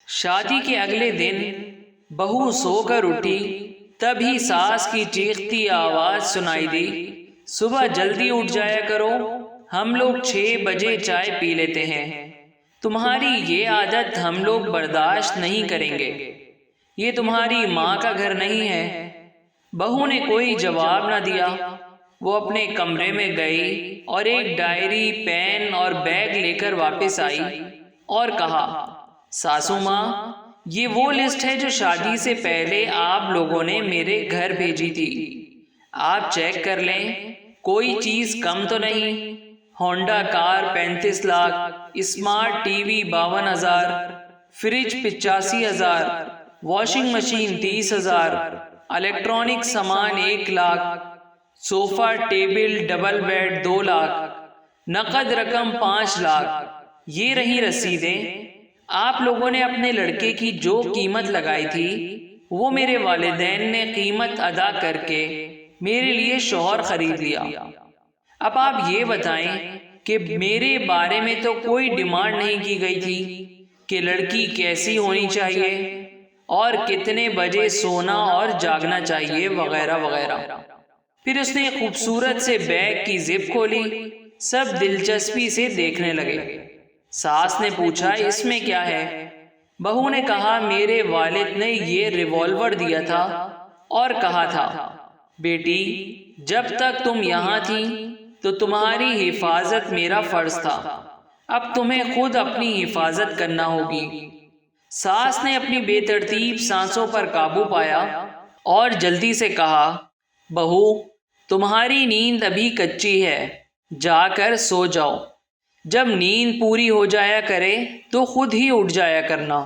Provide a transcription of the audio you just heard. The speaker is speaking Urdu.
شادی کے اگلے دن بہو سو کر اٹھی، تبھی ساس کی چیختی آواز سنائی دی، صبح جلدی اٹھ جایا کرو، ہم لوگ 6 بجے چائے پی لیتے ہیں، تمہاری یہ عادت ہم لوگ برداشت نہیں کریں گے، یہ تمہاری ماں کا گھر نہیں ہے۔ بہو نے کوئی جواب نہ دیا، وہ اپنے کمرے میں گئی اور ایک ڈائری، پین اور بیگ لے کر واپس آئی اور کہا، ساسو ماں، یہ وہ لسٹ ہے جو شادی سے پہلے آپ لوگوں نے میرے گھر بھیجی تھی، آپ چیک کر لیں، کوئی چیز کم تو نہیں۔ ہونڈا کار 35 lakh, smart T V 52,000، fridge 85,000، washing machine 30,000، electronic سامان 1 لاکھ، صوفہ ٹیبل ڈبل بیڈ 2 لاکھ، نقد رقم 5 لاکھ۔ یہ رہی رسیدیں۔ آپ لوگوں نے اپنے لڑکے کی جو قیمت لگائی تھی وہ میرے والدین نے قیمت ادا کر کے میرے لیے شوہر خرید لیا۔ اب آپ یہ بتائیں کہ میرے بارے میں تو کوئی ڈیمانڈ نہیں کی گئی تھی کہ لڑکی کیسی ہونی چاہیے اور کتنے بجے سونا اور جاگنا چاہیے وغیرہ وغیرہ۔ پھر اس نے خوبصورت سے بیگ کی زپ کھولی، سب دلچسپی سے دیکھنے لگے۔ ساس نے پوچھا، اس میں کیا ہے؟ بہو نے کہا، میرے والد نے یہ ریوالور دیا تھا اور کہا تھا، بیٹی جب تک تم یہاں تھی تو تمہاری حفاظت میرا فرض تھا، اب تمہیں خود اپنی حفاظت کرنا ہوگی۔ ساس نے اپنی بے ترتیب سانسوں پر قابو پایا اور جلدی سے کہا، بہو تمہاری نیند ابھی کچی ہے، جا کر سو جاؤ، جب نیند پوری ہو جایا کرے تو خود ہی اٹھ جایا کرنا۔